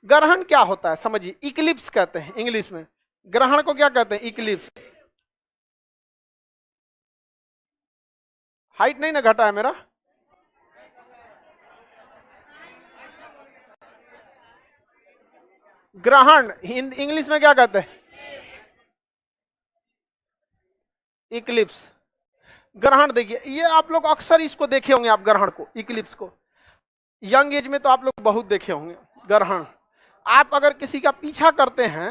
ग्रहण क्या होता है समझिए, इक्लिप्स कहते हैं इंग्लिश में। ग्रहण को क्या कहते हैं? इक्लिप्स। हाइट नहीं ना घटा है मेरा? ग्रहण इंग्लिश में क्या कहते हैं? इक्लिप्स। ग्रहण देखिए, ये आप लोग अक्सर इसको देखे होंगे, आप ग्रहण को, इक्लिप्स को यंग एज में तो आप लोग बहुत देखे होंगे ग्रहण। आप अगर किसी का पीछा करते हैं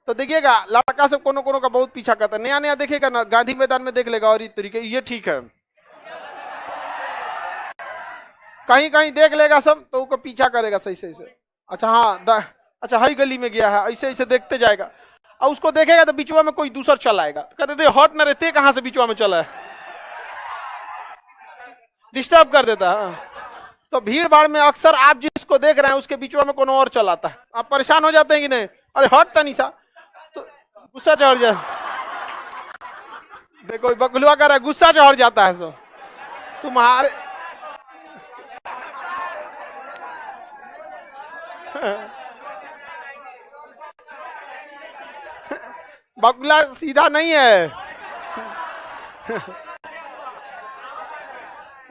तो देखिएगा, लड़का सब कोनो कोनो का बहुत पीछा करता है, नया नया देखेगा ना, गांधी मैदान में देख लेगा और इस तरीके, ये ठीक है, कहीं कहीं देख लेगा सब तो उसको पीछा करेगा सही सही से। अच्छा हाँ, अच्छा हाई गली में गया है, ऐसे ऐसे देखते जाएगा, और उसको देखेगा तो बीचवा में कोई दूसरा चल आएगा, करे हॉट न रहते कहां से बीचवा में चला है, डिस्टर्ब कर देता है। तो भीड़ भाड़ में अक्सर आप जिसको देख रहे हैं उसके बीचवा में कोनो और चलाता है, आप परेशान हो जाते हैं कि नहीं, अरे हट तनिषा, तो गुस्सा चढ़ जाता। देखो बकलुआ कर रहा है, गुस्सा चढ़ जाता है सो तुम्हारे। बकुला सीधा नहीं है,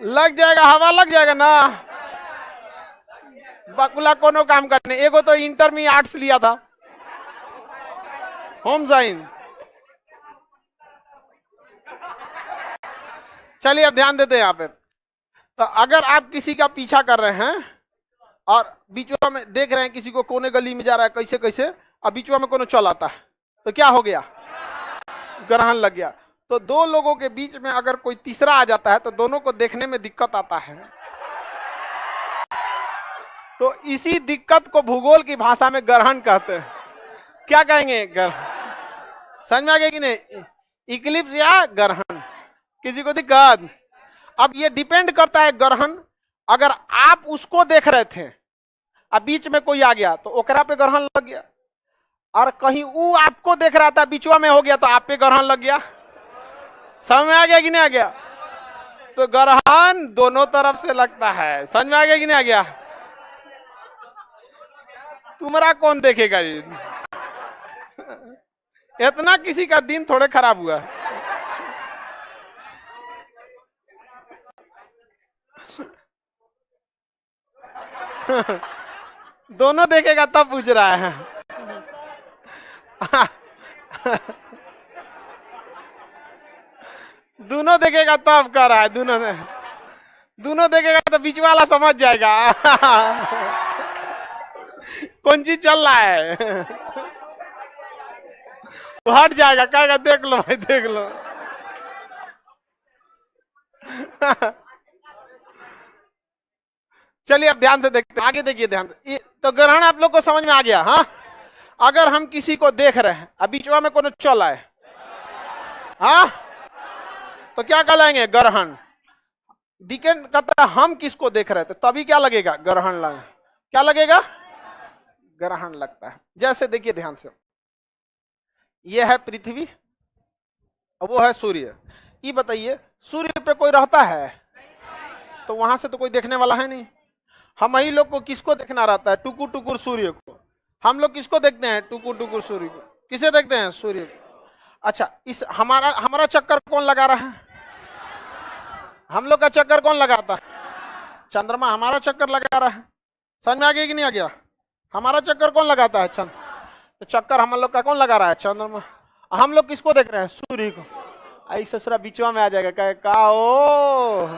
लग जाएगा, हवा लग जाएगा ना। बकुला कोनो काम करने, एगो तो इंटर में आर्ट्स लिया था, होम साइंस। चलिए अब ध्यान देते हैं यहाँ पे। तो अगर आप किसी का पीछा कर रहे हैं और बीचवा में देख रहे हैं किसी को, कोने गली में जा रहा है कैसे कैसे, और बीचवा में कोनो चल आता है, तो क्या हो गया? ग्रहण लग गया। तो दो लोगों के बीच में अगर कोई तीसरा आ जाता है तो दोनों को देखने में दिक्कत आता है। तो इसी दिक्कत को भूगोल की भाषा में ग्रहण कहते हैं। क्या कहेंगे? ग्रहण। समझ में आ गया कि नहीं? इक्लिप्स या ग्रहण। किसी को दिक्कत? अब ये डिपेंड करता है, ग्रहण अगर आप उसको देख रहे थे अब बीच में कोई आ गया तो ओकरा पे ग्रहण लग गया, और कहीं वो आपको देख रहा था बीचवा में हो गया तो आप पे ग्रहण लग गया। समझ में आ गया कि नहीं आ गया? तो ग्रहण दोनों तरफ से लगता है। समझ में आ गया कि नहीं आ गया? तुम्हारा कौन देखेगा? इतना किसी का दिन थोड़े खराब हुआ। दोनों देखेगा तब पूछ रहा है। दोनों देखेगा तब कर रहा है। दोनों देखेगा तो बीच वाला समझ जाएगा कौन चीज चल रहा है। वो हट जाएगा, कहेगा देख लो भाई देख लो। चलिए अब ध्यान से देखते हैं, आगे देखिए ध्यान से। तो ग्रहण आप लोग को समझ में आ गया? हाँ, अगर हम किसी को देख रहे हैं अब बीचवा में कोनो चल आए, हाँ, तो क्या कहलाएंगे? ग्रहण। डिपेंड करता है हम किसको देख रहे थे, तभी क्या लगेगा? ग्रहण लगे। क्या लगेगा? ग्रहण लगता है। जैसे देखिए ध्यान से, यह है पृथ्वी और वो है सूर्य। ये बताइए सूर्य पे कोई रहता है? तो वहां से तो कोई देखने वाला है नहीं। हम ही लोग को किसको देखना रहता है? टुकुर टुकुर सूर्य को। हम लोग किसको देखते हैं? टुकुर टुकुर सूर्य को। किसे देखते हैं? सूर्य को। अच्छा, इस हमारा चक्कर कौन लगा रहा है? हम लोग का चक्कर कौन लगाता है? चंद्रमा हमारा चक्कर लगा रहा है। समझ में आ गया कि नहीं आ गया? हमारा चक्कर कौन लगाता है? चंद्र। तो चक्कर हम लोग का कौन लगा रहा है? चंद्रमा। हम लोग किसको देख रहे हैं? सूर्य को। आई ससुरा बीचवा में आ जाएगा, कहे का हो।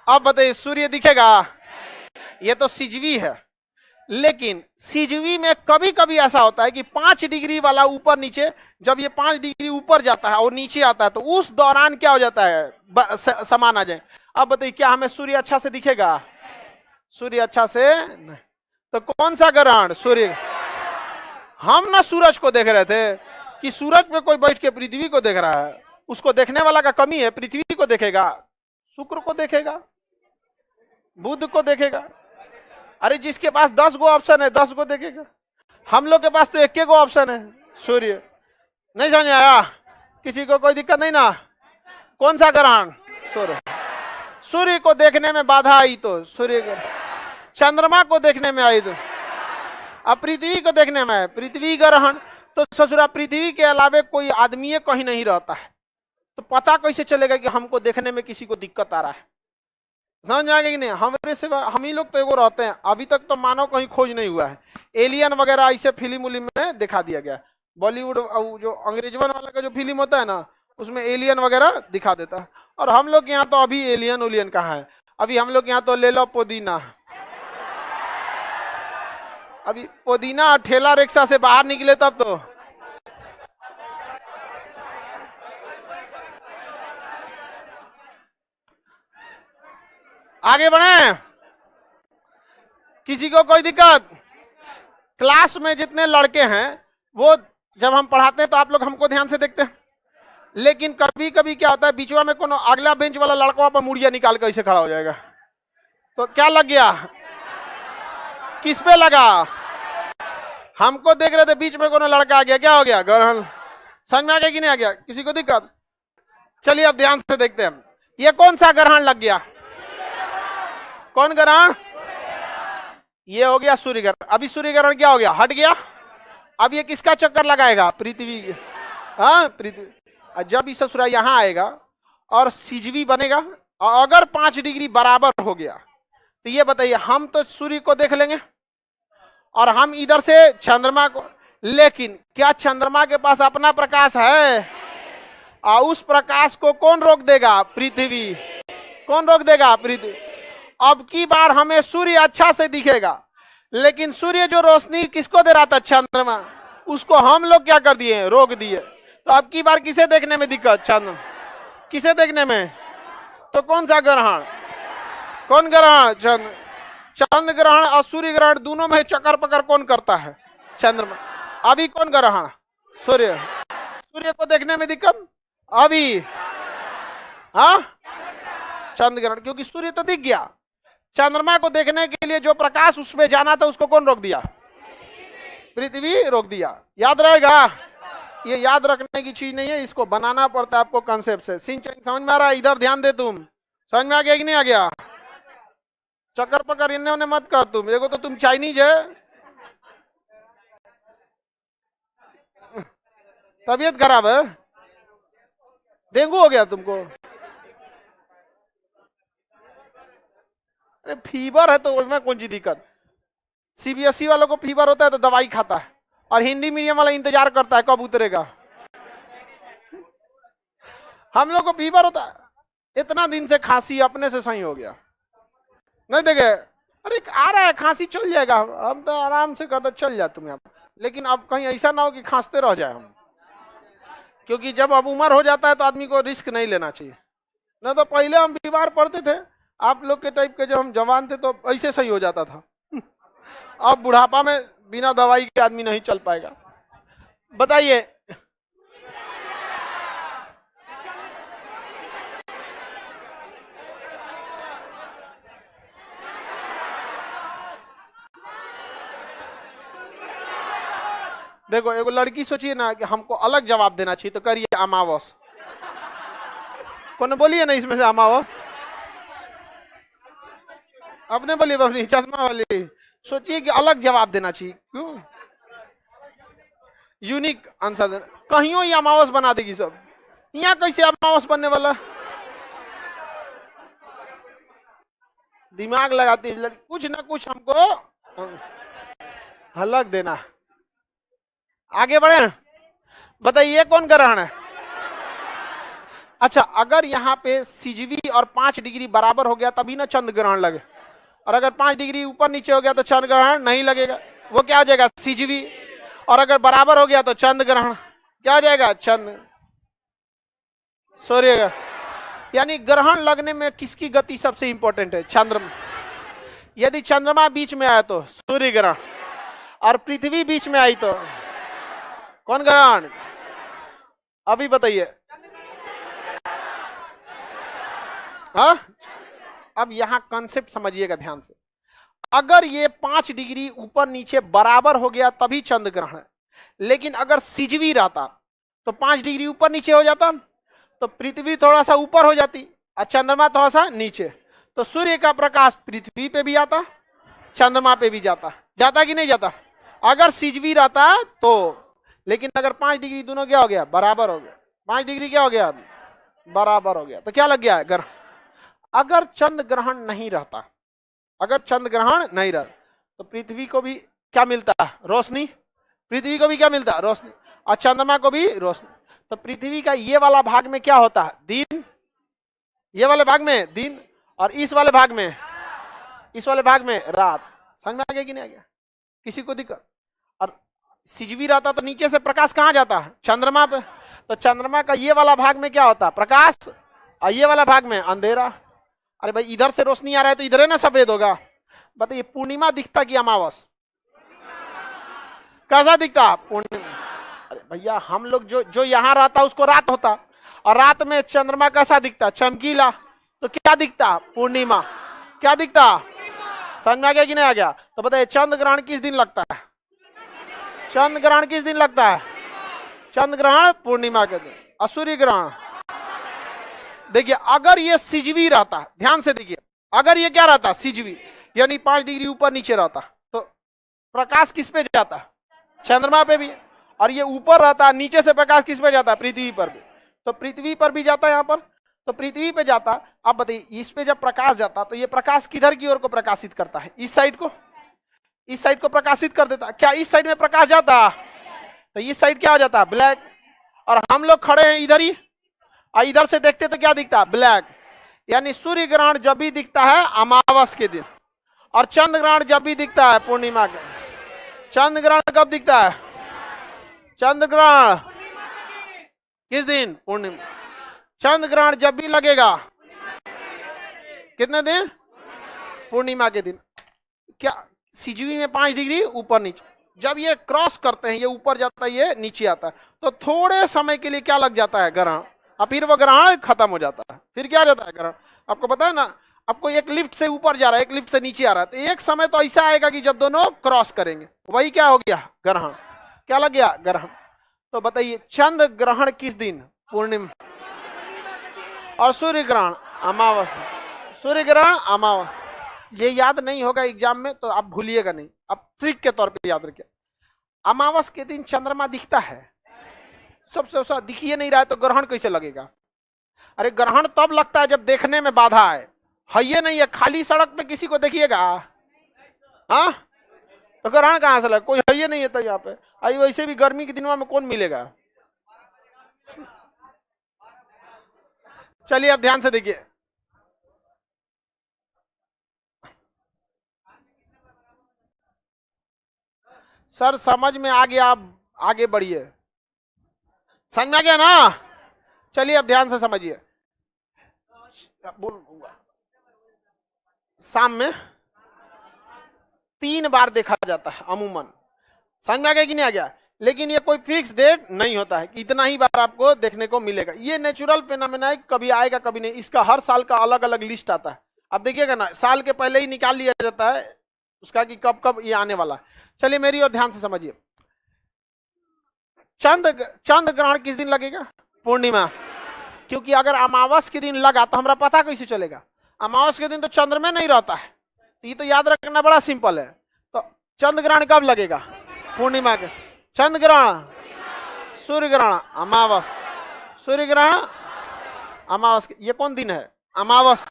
अब बताइए सूर्य दिखेगा? ये तो सिजवी है, लेकिन सिजवी में कभी कभी ऐसा होता है कि 5 डिग्री वाला ऊपर नीचे, जब ये 5 डिग्री ऊपर जाता है और नीचे आता है तो उस दौरान क्या हो जाता है? समान आ जाए। अब बताइए क्या हमें सूर्य अच्छा से दिखेगा? सूर्य अच्छा से नहीं। तो कौन सा ग्रहण? सूर्य। हम ना सूरज को देख रहे थे कि सूरज पे कोई बैठ के पृथ्वी को देख रहा है, उसको देखने वाला का कमी है। पृथ्वी को देखेगा, शुक्र को देखेगा, बुध को देखेगा। अरे जिसके पास 10 गो ऑप्शन है 10 गो देखेगा। हम लोग के पास तो 1 गो ऑप्शन है, सूर्य। नहीं समझ आया? किसी को कोई दिक्कत नहीं ना? कौन सा ग्रहण? सूर्य। सूर्य को देखने में बाधा आई तो सूर्य को। चंद्रमा को देखने में आई तो अब पृथ्वी को देखने में आए, पृथ्वी ग्रहण। तो ससुरा पृथ्वी के अलावे कोई आदमी कहीं नहीं रहता है, तो पता कैसे चलेगा कि हमको देखने में किसी को दिक्कत आ रहा है? समझ आएगा कि नहीं? हमारे से हम ही लोग तो एगो रहते हैं, अभी तक तो मानव कहीं खोज नहीं हुआ है। एलियन वगैरह ऐसे फिल्म उलिम में दिखा दिया गया, बॉलीवुड जो अंग्रेजवन वाला का जो फिल्म होता है ना, उसमें एलियन वगैरह दिखा देता है। और हम लोग यहाँ तो अभी एलियन उलियन कहाँ है, अभी हम लोग यहाँ तो ले लो पुदीना। अभी पुदीना ठेला रिक्शा से बाहर निकले तब तो आगे बढ़े। किसी को कोई दिक्कत? क्लास में जितने लड़के हैं वो जब हम पढ़ाते हैं तो आप लोग हमको ध्यान से देखते हैं, लेकिन कभी कभी क्या होता है बीचवा में कोनो अगला बेंच वाला लड़का पर मुड़िया निकाल कर ऐसे खड़ा हो जाएगा, तो क्या लग गया? किस पे लगा? हमको देख रहे थे, बीच में कोनो लड़का आ गया, क्या हो गया? ग्रहण। समझ में आ गया कि नहीं आ गया? किसी को दिक्कत? चलिए अब ध्यान से देखते हैं, ये कौन सा ग्रहण लग गया? कौन ग्रहण? ये हो गया सूर्य ग्रहण। अभी सूर्य ग्रहण क्या हो गया? हट गया। अब ये किसका चक्कर लगाएगा? पृथ्वी। हाँ, पृथ्वी। जब इस ससुरा यहाँ आएगा और सिजवी बनेगा, और अगर 5 डिग्री बराबर हो गया तो ये बताइए, हम तो सूर्य को देख लेंगे और हम इधर से चंद्रमा को, लेकिन क्या चंद्रमा के पास अपना प्रकाश है? और उस प्रकाश को कौन रोक देगा? पृथ्वी। कौन रोक देगा? पृथ्वी। अब की बार हमें सूर्य अच्छा से दिखेगा, लेकिन सूर्य जो रोशनी किसको दे रहा था? चंद्रमा। उसको हम लोग क्या कर दिए? रोक दिए। तो अब की बार किसे देखने में दिक्कत? चंद्रमा। किसे देखने में? तो कौन सा ग्रहण? कौन ग्रहण? चंद्र। चंद्र ग्रहण और सूर्य ग्रहण दोनों में चक्कर पकड़ कौन करता है? चंद्रमा। अभी कौन ग्रहण? सूर्य। सूर्य को देखने में दिक्कत अभी? हाँ, चंद्र ग्रहण, क्योंकि सूर्य तो दिख गया। चंद्रमा को देखने के लिए जो प्रकाश उसमें जाना था उसको कौन रोक दिया? पृथ्वी रोक दिया। याद रहेगा? ये याद रखने की चीज नहीं है, इसको बनाना पड़ता है आपको कंसेप्ट से। सिंचन समझ में आ रहा है? इधर ध्यान दे, तुम समझ में आ गया कि नहीं आ गया? चक्कर पकड़ इन्हें उन्हें मत कर तुम, एगो तो तुम चाइनीज है, तबीयत खराब है, डेंगू हो गया तुमको। अरे फीवर है तो उसमें कौन सी दिक्कत? सीबीएसई वालों को फीवर होता है तो दवाई खाता है, और हिंदी मीडियम वाला इंतजार करता है कब उतरेगा। हम लोग को फीवर होता है, इतना दिन से खांसी अपने से सही हो गया, नहीं देखे? अरे आ रहा है खांसी, चल जाएगा, हम तो आराम से करते चल जाए तुम यहाँ। लेकिन अब कहीं ऐसा ना हो कि खांसते रह जाए हम, क्योंकि जब अब उम्र हो जाता है तो आदमी को रिस्क नहीं लेना चाहिए। न तो पहले हम बीमार पड़ते थे, आप लोग के टाइप के, जब हम जवान थे तो ऐसे सही हो जाता था। अब बुढ़ापा में बिना दवाई के आदमी नहीं चल पाएगा। बताइए, देखो एगो लड़की सोचिए ना कि हमको अलग जवाब देना चाहिए, तो करिए अमावस। कौन बोलिए ना इसमें से अमावस? अपने बोलिए, अपनी चश्मा वाली सोचिए कि अलग जवाब देना चाहिए। क्यों? यूनिक आंसर देना। कहीं ही अमावस बना देगी सब, यहाँ कैसे अमावस बनने वाला? दिमाग लगाती है लड़की, कुछ ना कुछ हमको अलग देना। आगे बढ़े, बताइए कौन ग्रहण है? अच्छा, अगर यहाँ पे सिजवी और 5 डिग्री बराबर हो गया तभी ना चंद्र ग्रहण लगे, और अगर 5 डिग्री ऊपर नीचे हो गया तो चंद्र ग्रहण नहीं लगेगा। वो क्या हो जाएगा? सिजवी। और अगर बराबर हो गया तो चंद्र ग्रहण क्या हो जाएगा? चंद्र सूर्य ग्रहण। यानी ग्रहण लगने में किसकी गति सबसे इंपॉर्टेंट है? चंद्रमा। यदि चंद्रमा बीच में आया तो सूर्य ग्रहण, और पृथ्वी बीच में आई तो कौन ग्रहण? अभी बताइए। हाँ, अब यहां कॉन्सेप्ट समझिएगा ध्यान से। अगर ये 5 डिग्री ऊपर नीचे बराबर हो गया तभी चंद्र ग्रहण है, लेकिन अगर सिजवी रहता तो 5 डिग्री ऊपर नीचे हो जाता, तो पृथ्वी थोड़ा सा ऊपर हो जाती और चंद्रमा थोड़ा सा नीचे, तो सूर्य का प्रकाश पृथ्वी पे भी आता, चंद्रमा पे भी जाता, जाता कि नहीं जाता? अगर सिजवी रहता तो, लेकिन अगर 5 डिग्री दोनों क्या हो गया? बराबर हो गया। 5 डिग्री क्या हो गया? बराबर हो गया। तो क्या लग गया? ग्रहण। अगर चंद्र ग्रहण नहीं रहता, अगर चंद्र ग्रहण नहीं रहता तो पृथ्वी को भी क्या मिलता? रोशनी। पृथ्वी को भी क्या मिलता? रोशनी। और चंद्रमा को भी रोशनी। तो पृथ्वी का ये वाला भाग में क्या होता है? दिन। ये वाले भाग में दिन, और इस वाले भाग में, इस वाले भाग में रात। समझ में आ गया कि नहीं आ गया? किसी को दिक्कत? और सिजवी रहता तो नीचे से प्रकाश कहां जाता है? चंद्रमा पे। तो चंद्रमा का ये वाला भाग में क्या होता है? प्रकाश, और ये वाला भाग में अंधेरा। अरे भाई इधर से रोशनी आ रहा है तो इधर है ना सफेद होगा। बताइए पूर्णिमा दिखता कि अमावस? कैसा दिखता? पूर्णिमा। अरे भैया हम लोग जो यहाँ रहता उसको रात होता, और रात में चंद्रमा कैसा दिखता? चमकीला। तो क्या दिखता? पूर्णिमा। क्या दिखता? समझ में आ गया कि नहीं आ गया? तो बताइए चंद्र ग्रहण किस दिन लगता है? चंद्र ग्रहण किस दिन लगता है? चंद्र ग्रहण पूर्णिमा के दिन। और सूर्य ग्रहण देखिए अगर ये सिजवी रहता, ध्यान से देखिए, अगर ये क्या रहता? सिजवी, यानी 5 डिग्री ऊपर नीचे रहता, तो प्रकाश किस पे जाता? चंद्रमा पे भी। और ये ऊपर रहता, नीचे से प्रकाश किस पे जाता? पृथ्वी पर भी। तो पृथ्वी पर भी जाता है यहाँ पर, तो पृथ्वी पे जाता। अब बताइए इस पे जब प्रकाश जाता तो ये प्रकाश किधर की ओर को प्रकाशित करता है? इस साइड को, इस साइड को प्रकाशित कर देता। क्या इस साइड में प्रकाश जाता? तो इस साइड क्या हो जाता? ब्लैक। और हम लोग खड़े हैं इधर ही, और इधर से देखते तो क्या दिखता? ब्लैक। यानी सूर्य ग्रहण जब भी दिखता है अमावस के दिन, और चंद्र ग्रहण जब भी दिखता है पूर्णिमा के। चंद्र ग्रहण कब दिखता है? चंद्र ग्रहण किस दिन? पूर्णिमा। चंद्र ग्रहण जब भी लगेगा कितने दिन? पूर्णिमा के दिन। क्या सिजवी में 5 डिग्री ऊपर नीचे, जब ये क्रॉस करते हैं, ये ऊपर जाता है ये नीचे आता है, तो थोड़े समय के लिए क्या लग जाता है? ग्रहण। और फिर वो ग्रहण खत्म हो जाता है। फिर क्या जाता है? ग्रहण। आपको पता है ना, आपको एक लिफ्ट से ऊपर जा रहा है, एक लिफ्ट से नीचे आ रहा है, तो एक समय तो ऐसा आएगा कि जब दोनों क्रॉस करेंगे, वही क्या हो गया? ग्रहण। क्या लग गया? ग्रहण। तो बताइए चंद्र ग्रहण किस दिन? पूर्णिमा। और सूर्य ग्रहण अमावस। सूर्य ग्रहण अमावस। ये याद नहीं होगा एग्जाम में तो आप भूलिएगा नहीं, आप ट्रिक के तौर पे याद रखिए। अमावस के दिन चंद्रमा दिखता है, सबसे दिखिए नहीं रहा है तो ग्रहण कैसे लगेगा? अरे ग्रहण तब लगता है जब देखने में बाधा है ये नहीं है। खाली सड़क पे किसी को देखिएगा, हाँ, तो ग्रहण कहां से लगा? कोई है नहीं है तो यहाँ पे। आई वैसे भी गर्मी के दिनों में कौन मिलेगा? चलिए अब ध्यान से देखिए। सर समझ में आ गया, आप आगे बढ़िए। समझ में आ गया ना? चलिए अब ध्यान से समझिए। शाम में 3 बार देखा जाता है अमूमन। समझ में आ गया कि नहीं आ गया? लेकिन ये कोई फिक्स डेट नहीं होता है कि इतना ही बार आपको देखने को मिलेगा। ये नेचुरल फेनोमेना है, कभी आएगा कभी नहीं। इसका हर साल का अलग अलग लिस्ट आता है। अब देखिएगा ना, साल के पहले ही निकाल लिया जाता है उसका कि कब कब ये आने वाला है। चलिए मेरी और ध्यान से समझिए। चंद्र ग्रहण किस दिन लगेगा? पूर्णिमा। क्योंकि अगर अमावस के दिन लगा तो हमारा पता कैसे चलेगा? अमावस के दिन तो चंद्र में नहीं रहता है, तो ये तो याद रखना बड़ा सिंपल है। तो चंद्र ग्रहण कब लगेगा? पूर्णिमा के। चंद्र ग्रहण, सूर्य ग्रहण अमावस, सूर्य ग्रहण अमावस। ये कौन दिन है? अमावस।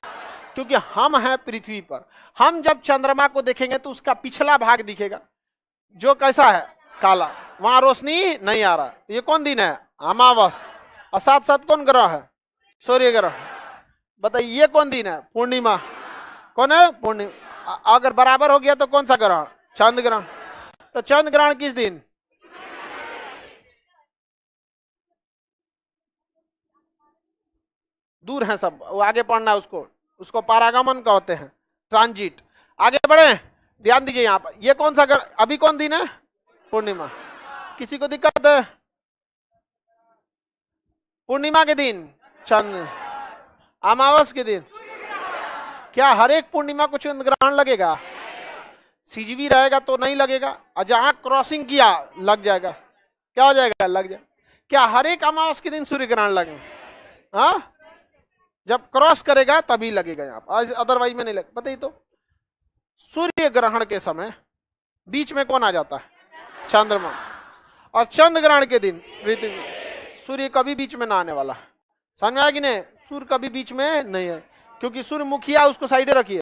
क्योंकि हम हैं पृथ्वी पर, हम जब चंद्रमा को देखेंगे तो उसका पिछला भाग दिखेगा जो कैसा है? काला। वहां रोशनी नहीं आ रहा। ये कौन दिन है? अमावस। और साथ साथ कौन ग्रह है? सूर्य ग्रह। बताइए ये कौन दिन है? पूर्णिमा। कौन है? पूर्णिमा। अगर बराबर हो गया तो कौन सा ग्रहण? चंद्र ग्रहण। तो चंद्र ग्रहण किस दिन? दूर है सब, वो आगे पढ़ना है उसको, उसको पारागमन कहते हैं, ट्रांजिट। आगे बढ़े, ध्यान दीजिए यहाँ पर। ये कौन सा अभी कौन दिन है? पूर्णिमा। किसी को दिक्कत है? पूर्णिमा के दिन चंद्र, अमावस के दिन क्या हर एक पूर्णिमा को चंद्र ग्रहण लगेगा? सिजवी रहेगा तो नहीं लगेगा, और जहां क्रॉसिंग किया लग जाएगा। क्या हो जाएगा? लग जाएगा। क्या हर एक अमावस के दिन सूर्य ग्रहण लगेगा? हाँ, जब क्रॉस करेगा तभी लगेगा यहाँ पर, अदरवाइज में नहीं लगेगा। बताइए तो सूर्य ग्रहण के समय बीच में कौन आ जाता है? चंद्रमा। और चंद्र ग्रहण के दिन सूर्य कभी बीच में ना आने वाला है। समझ में आया कि नहीं? सूर्य कभी बीच में नहीं है, क्योंकि सूर्य मुखिया, उसको साइडे रखिए।